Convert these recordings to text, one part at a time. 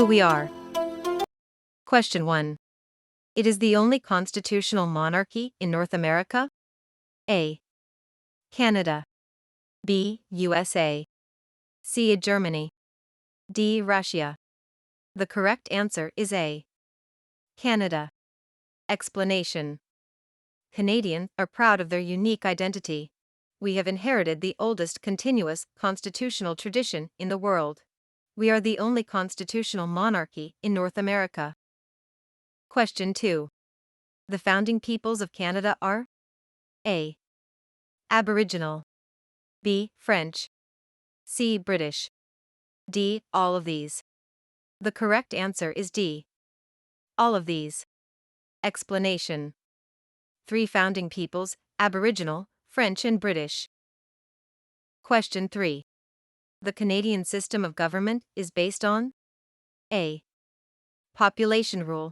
we are. Question 1. It is the only constitutional monarchy in North America? A. Canada. B. USA. C. Germany. D. Russia. The correct answer is A. Canada. Explanation. Canadians are proud of their unique identity. We have inherited the oldest continuous constitutional tradition in the world. We are the only constitutional monarchy in North America. Question 2. The founding peoples of Canada are A. Aboriginal. B. French. C. British. D. All of these. The correct answer is D. All of these. Explanation. 3 founding peoples: Aboriginal, French and British. Question 3. The Canadian system of government is based on A. Population rule.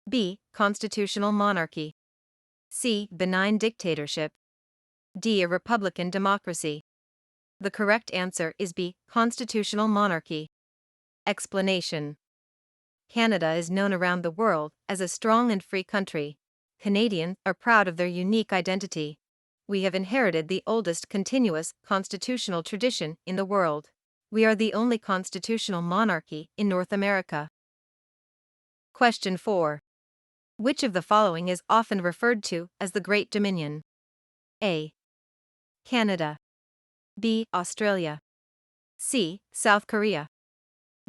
B. Constitutional monarchy. C. Benign dictatorship. D. A republican democracy. The correct answer is B. Constitutional monarchy. Explanation. Canada is known around the world as a strong and free country. Canadians are proud of their unique identity. We have inherited the oldest continuous constitutional tradition in the world. We are the only constitutional monarchy in North America. Question 4. Which of the following is often referred to as the Great Dominion? A. Canada. B. Australia. C. South Korea.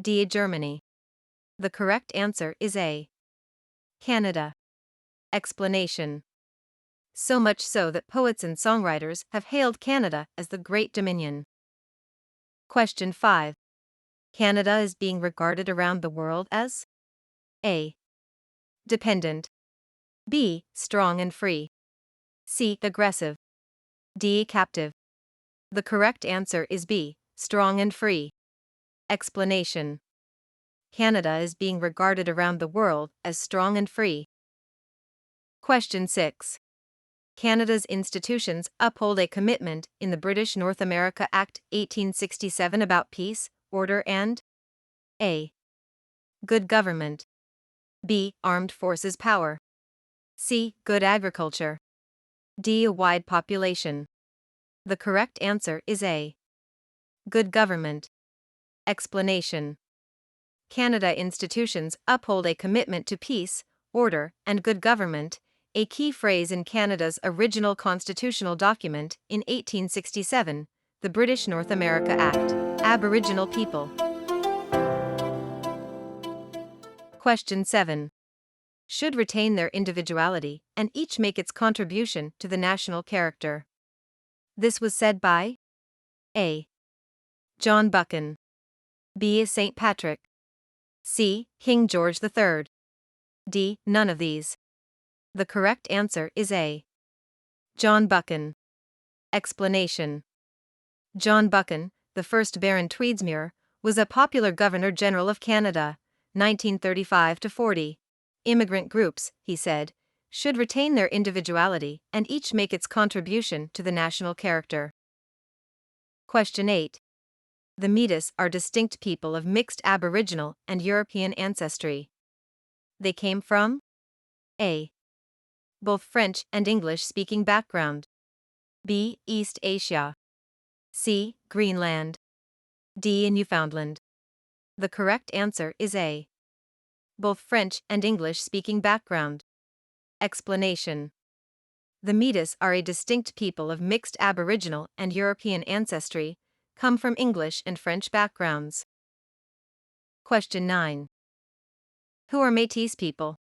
D. Germany. The correct answer is A. Canada. Explanation. So much so that poets and songwriters have hailed Canada as the Great Dominion. Question 5. Canada is being regarded around the world as A. Dependent. B. Strong and free. C. Aggressive. D. Captive. The correct answer is B. Strong and free. Explanation. Canada is being regarded around the world as strong and free. Question 6. Canada's institutions uphold a commitment in the British North America Act 1867 about peace, order and A. Good government. B. Armed forces power. C. Good agriculture. D. A wide population. The correct answer is A. Good government. Explanation. Canada institutions uphold a commitment to peace, order, and good government, a key phrase in Canada's original constitutional document in 1867, the British North America Act. Aboriginal people. Question 7. Should retain their individuality and each make its contribution to the national character. This was said by A. John Buchan. B. St. Patrick. C. King George III. D. None of these. The correct answer is A. John Buchan. Explanation. John Buchan, the first Baron Tweedsmuir, was a popular Governor-General of Canada, 1935–40. Immigrant groups, he said, should retain their individuality and each make its contribution to the national character. Question 8. The Métis are distinct people of mixed Aboriginal and European ancestry. They came from A. Both French and English-speaking background. B. East Asia. C. Greenland. D. Newfoundland. The correct answer is A. Both French and English-speaking background. Explanation. The Métis are a distinct people of mixed Aboriginal and European ancestry, come from English and French backgrounds. Question 9. Who are Métis people?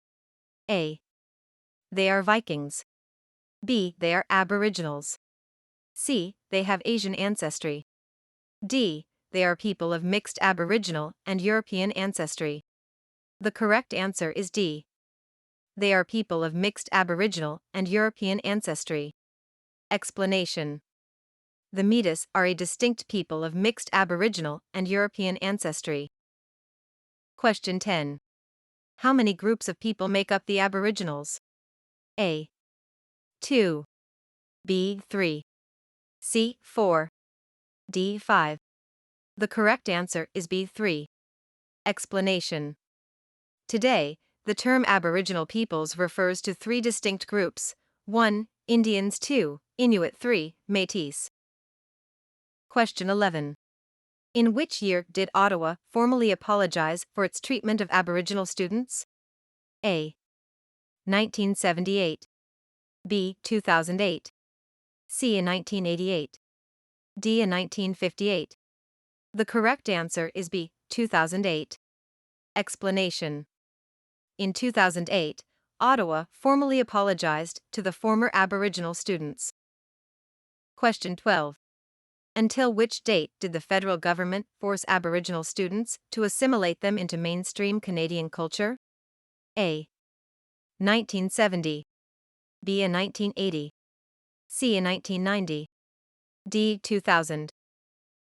A. They are Vikings. B. They are Aboriginals. C. They have Asian ancestry. D. They are people of mixed Aboriginal and European ancestry. The correct answer is D. They are people of mixed Aboriginal and European ancestry. Explanation. The Métis are a distinct people of mixed Aboriginal and European ancestry. Question 10. How many groups of people make up the Aboriginals? A. 2. B. 3. C. 4. D. 5. The correct answer is B. 3. Explanation. Today, the term Aboriginal peoples refers to three distinct groups: 1. Indians, 2. Inuit, 3. Métis. Question 11. In which year did Ottawa formally apologize for its treatment of Aboriginal students? A. 1978. B. 2008. C. in 1988. D. in 1958. The correct answer is B. 2008. Explanation. In 2008, Ottawa formally apologized to the former Aboriginal students. Question 12. Until which date did the federal government force Aboriginal students to assimilate them into mainstream Canadian culture? A. 1970. B. in 1980. C. in 1990. D. 2000.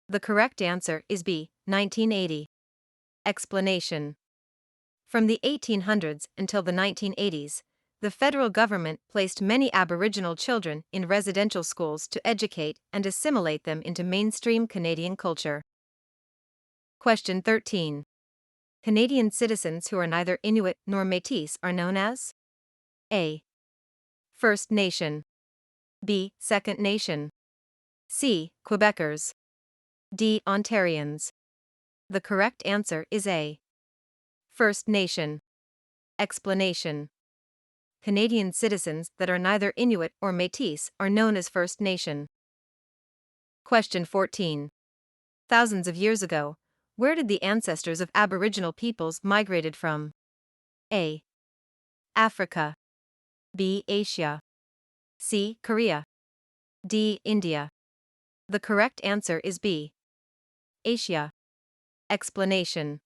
The correct answer is B. 1980. Explanation. From the 1800s until the 1980s, the federal government placed many Aboriginal children in residential schools to educate and assimilate them into mainstream Canadian culture. Question 13. Canadian citizens who are neither Inuit nor Métis are known as A. First Nation. B. Second Nation. C. Quebecers. D. Ontarians. The correct answer is A. First Nation. Explanation. Canadian citizens that are neither Inuit or Métis are known as First Nation. Question 14. Thousands of years ago, where did the ancestors of Aboriginal peoples migrated from? A. Africa. B. Asia. C. Korea. D. India. The correct answer is B. Asia. Explanation.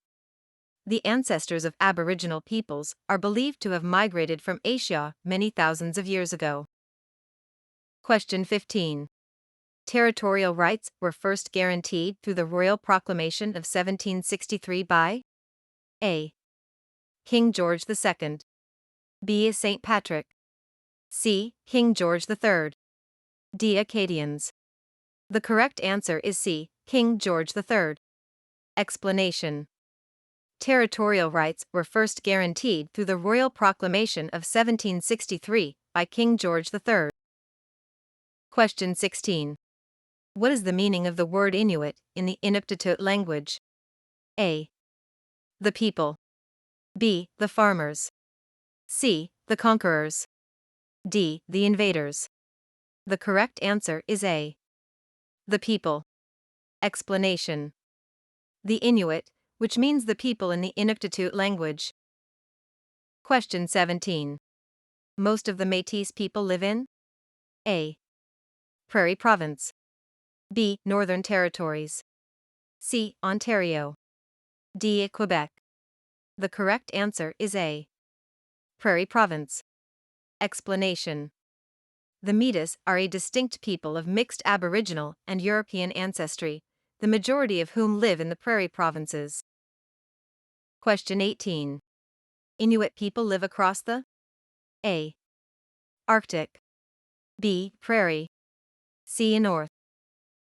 The ancestors of Aboriginal peoples are believed to have migrated from Asia many thousands of years ago. Question 15. Territorial rights were first guaranteed through the Royal Proclamation of 1763 by A. King George II. B. St. Patrick. C. King George III. D. Acadians. The correct answer is C. King George III. Explanation. Territorial rights were first guaranteed through the Royal Proclamation of 1763 by King George III. Question 16. What is the meaning of the word Inuit in the Inuktitut language? A. The people. B. The farmers. C. The conquerors. D. The invaders. The correct answer is A. The people. Explanation. The Inuit, which means the people in the Inuktitut language. Question 17. Most of the Métis people live in A. Prairie Province. B. Northern Territories. C. Ontario. D. Quebec. The correct answer is A. Prairie Province. Explanation. The Métis are a distinct people of mixed Aboriginal and European ancestry, the majority of whom live in the prairie provinces. Question 18. Inuit people live across the A. Arctic. B. Prairie. C. North.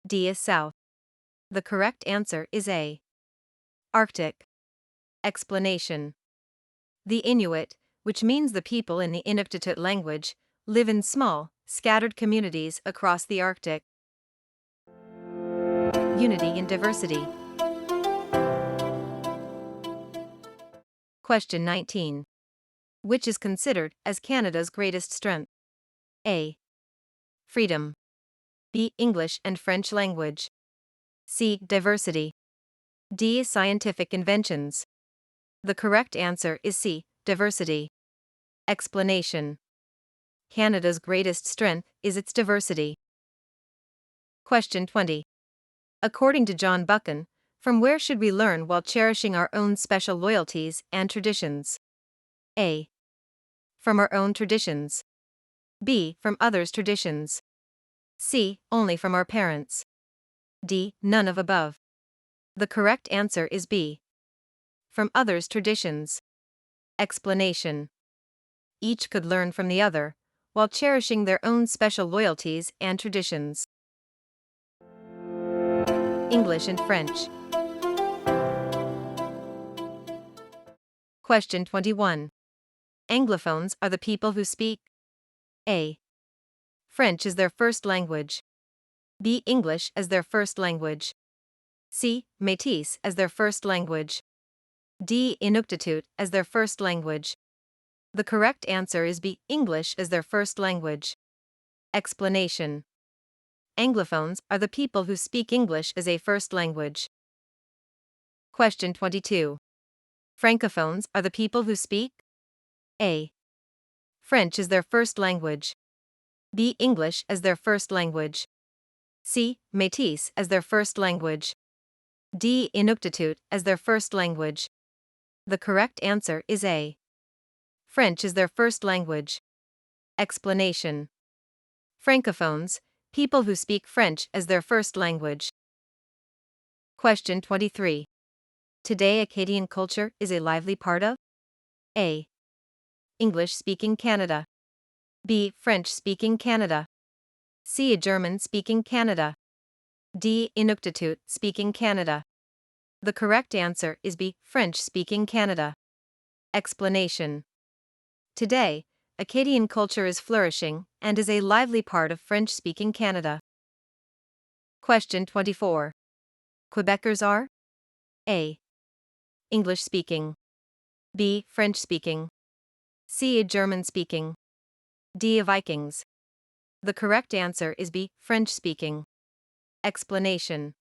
D. is South. The correct answer is A. Arctic. Explanation. The Inuit, which means the people in the Inuktitut language, live in small, scattered communities across the Arctic. Unity in diversity. Question 19. Which is considered as Canada's greatest strength? A. Freedom. B. English and French language. C. Diversity. D. Scientific inventions. The correct answer is C. Diversity. Explanation. Canada's greatest strength is its diversity. Question 20. According to John Buchan, from where should we learn while cherishing our own special loyalties and traditions? A. From our own traditions. B. From others' traditions. C. Only from our parents. D. None of above. The correct answer is B. From others' traditions. Explanation. Each could learn from the other, while cherishing their own special loyalties and traditions. English and French. Question 21. Anglophones are the people who speak A. French as their first language. B. English as their first language. C. Métis as their first language. D. Inuktitut as their first language. The correct answer is B. English as their first language. Explanation. Anglophones are the people who speak English as a first language. Question 22. Francophones are the people who speak A. French as their first language. B. English as their first language. C. Métis as their first language. D. Inuktitut as their first language. The correct answer is A. French is their first language. Explanation. Francophones, people who speak French as their first language. Question 23. Today Acadian culture is a lively part of A. English-speaking Canada. B. French-speaking Canada. C. German-speaking Canada. D. Inuktitut-speaking Canada. The correct answer is B. French-speaking Canada. Explanation. Today, Acadian culture is flourishing and is a lively part of French-speaking Canada. Question 24. Quebecers are A. English-speaking. B. French-speaking. C. German-speaking. D. Vikings. The correct answer is B. French-speaking. Explanation.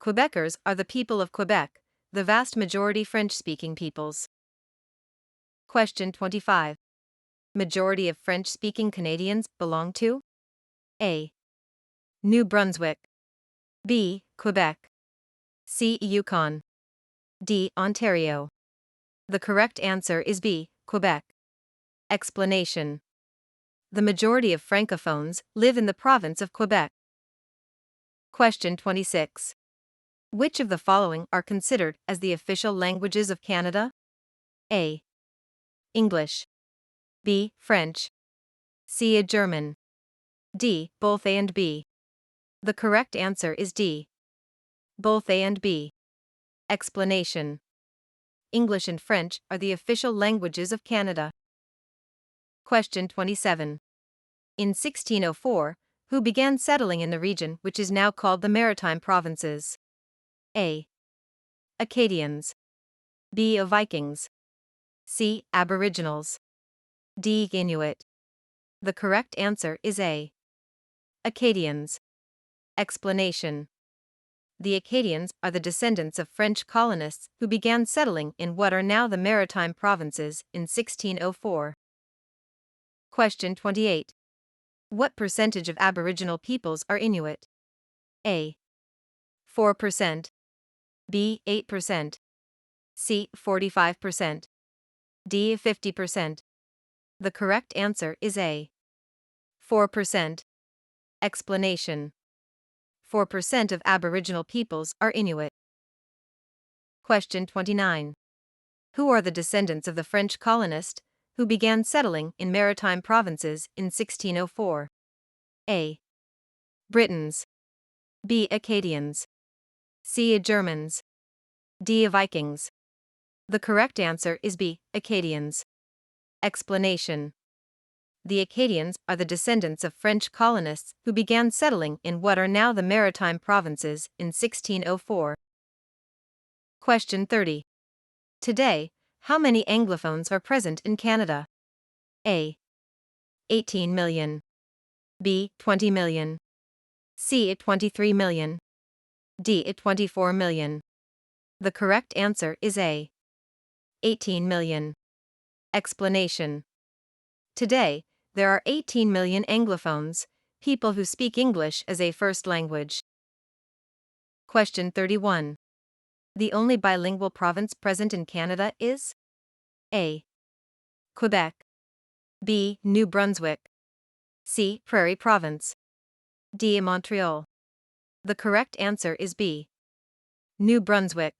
Quebecers are the people of Quebec, the vast majority French-speaking peoples. Question 25. Majority of French-speaking Canadians belong to A. New Brunswick. B. Quebec. C. Yukon. D. Ontario. The correct answer is B. Quebec. Explanation. The majority of Francophones live in the province of Quebec. Question 26. Which of the following are considered as the official languages of Canada? A. English. B. French. C. German. D. Both A and B. The correct answer is D. Both A and B. Explanation. English and French are the official languages of Canada. Question 27. In 1604, who began settling in the region which is now called the Maritime Provinces? A. Acadians. B. Vikings. C. Aboriginals. D. Inuit. The correct answer is A. Acadians. Explanation. The Acadians are the descendants of French colonists who began settling in what are now the Maritime Provinces in 1604. Question 28. What percentage of Aboriginal peoples are Inuit? A. 4%. B. 8%. C. 45%. D. 50%. The correct answer is A. 4%. Explanation. 4% of Aboriginal peoples are Inuit. Question 29. Who are the descendants of the French colonists who began settling in maritime provinces in 1604? A. Britons. B. Acadians. C. Germans. D. Vikings. The correct answer is B. Acadians. Explanation. The Acadians are the descendants of French colonists who began settling in what are now the Maritime Provinces in 1604. Question 30. Today, how many Anglophones are present in Canada? A. 18 million. B. 20 million. C. 23 million. D. 24 million. The correct answer is A. 18 million. Explanation. Today, there are 18 million Anglophones, people who speak English as a first language. Question 31. The only bilingual province present in Canada is A. Quebec. B. New Brunswick. C. Prairie Province. D. Montreal. The correct answer is B. New Brunswick.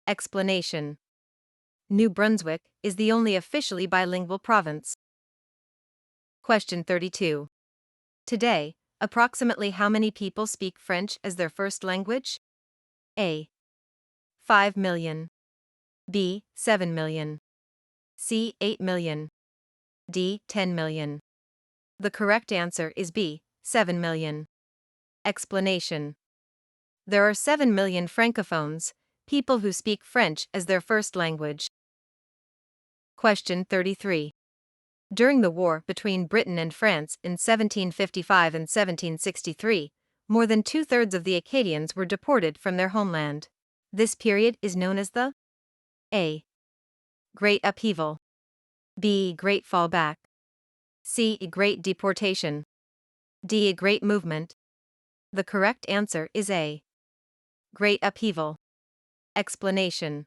Explanation. New Brunswick is the only officially bilingual province. Question 32. Today, approximately how many people speak French as their first language? A. 5 million. B. 7 million. C. 8 million. D. 10 million. The correct answer is B. 7 million. Explanation. There are 7 million francophones, people who speak French as their first language. Question 33. During the war between Britain and France in 1755 and 1763, more than two-thirds of the Acadians were deported from their homeland. This period is known as the A. Great Upheaval, B. Great Fallback, C. Great Deportation, D. Great Movement. The correct answer is A. Great Upheaval. Explanation.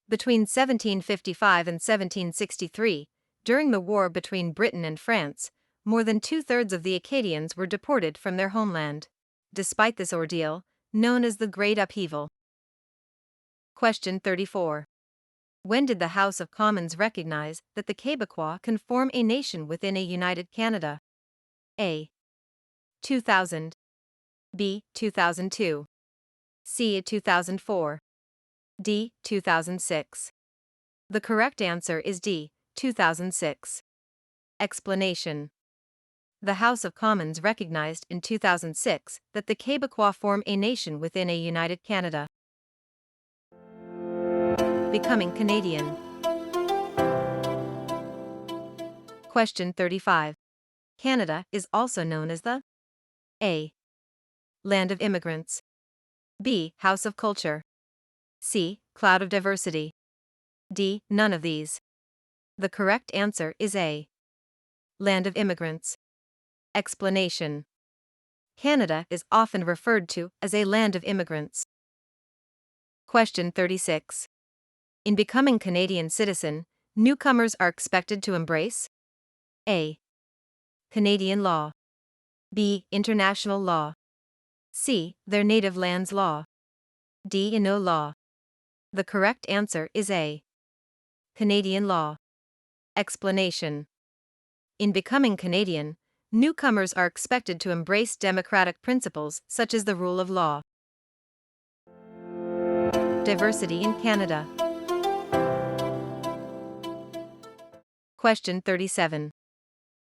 Between 1755 and 1763, during the war between Britain and France, more than two-thirds of the Acadians were deported from their homeland. Despite this ordeal, known as the Great Upheaval. Question 34. When did the House of Commons recognize that the Quebecois can form a nation within a united Canada? A. 2000. B. 2002. C. 2004. D. 2006. The correct answer is D. 2006. Explanation. The House of Commons recognized in 2006 that the Quebecois form a nation within a united Canada. Becoming Canadian. Question 35. Canada is also known as the A. Land of Immigrants, B. House of Culture, C. Cloud of Diversity, D. None of these. The correct answer is A. Land of Immigrants. Explanation. Canada is often referred to as a land of immigrants. Question 36. In becoming Canadian citizen, newcomers are expected to embrace A. Canadian law, B. International law, C. Their native land's law, D. No law. The correct answer is A. Canadian law. Explanation. In becoming Canadian, newcomers are expected to embrace democratic principles such as the rule of law. Diversity in Canada. Question 37.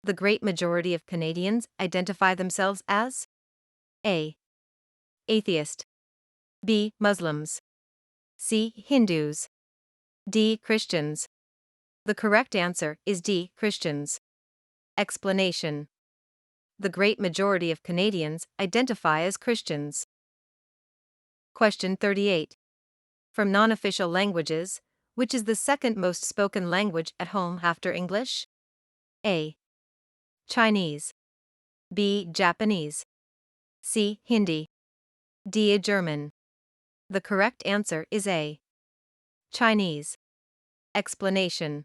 The great majority of Canadians identify themselves as A. Atheist, B. Muslims, C. Hindus, D. Christians. The correct answer is D. Christians. Explanation. The great majority of Canadians identify as Christians. Question 38. From non-official languages, which is the second most spoken language at home after English? A. Chinese, B. Japanese, C. Hindi, D. German. The correct answer is A. Chinese. Explanation.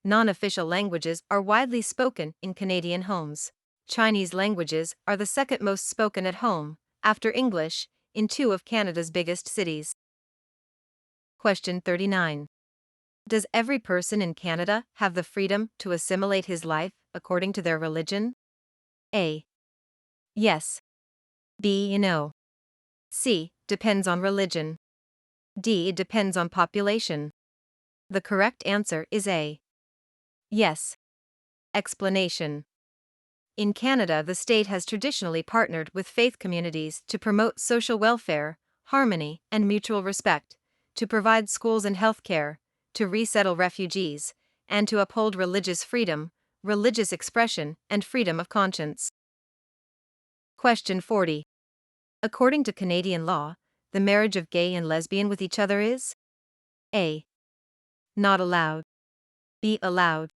Non-official languages are widely spoken in Canadian homes. Chinese languages are the second most spoken at home, after English, in two of Canada's biggest cities. Question 39. Does every person in Canada have the freedom to assimilate his life according to their religion? A. Yes. B. No. C. Depends on religion. D. Depends on population. The correct answer is A. Yes. Explanation. In Canada, the state has traditionally partnered with faith communities to promote social welfare, harmony, and mutual respect, to provide schools and health care, to resettle refugees, and to uphold religious freedom, religious expression, and freedom of conscience. Question 40. According to Canadian law, the marriage of gay and lesbian with each other is A. Not allowed, B. Allowed,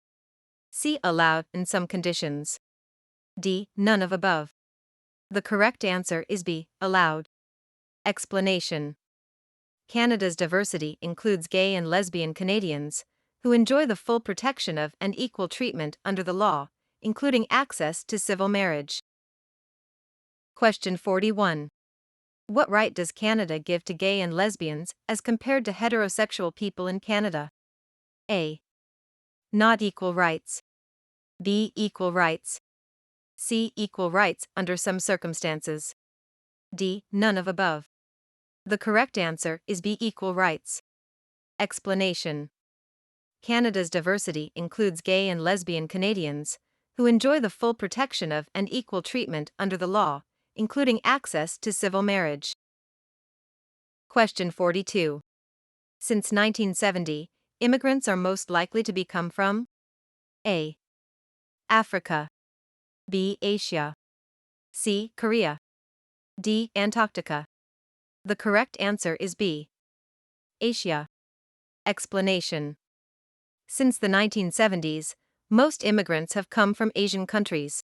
C. Allowed in some conditions, D. None of above. The correct answer is B. Allowed. Explanation. Canada's diversity includes gay and lesbian Canadians, who enjoy the full protection of and equal treatment under the law, including access to civil marriage. Question 41. What right does Canada give to gay and lesbians as compared to heterosexual people in Canada? A. Not equal rights, B. Equal rights, C. Equal rights under some circumstances, D. None of above. The correct answer is B. Equal rights. Explanation. Canada's diversity includes gay and lesbian Canadians, who enjoy the full protection of and equal treatment under the law, including access to civil marriage. Question 42. Since 1970, immigrants are most likely to come from A. Africa, B. Asia, C. Korea, D. Antarctica. The correct answer is B. Asia. Explanation. Since the 1970s, most immigrants have come from Asian countries.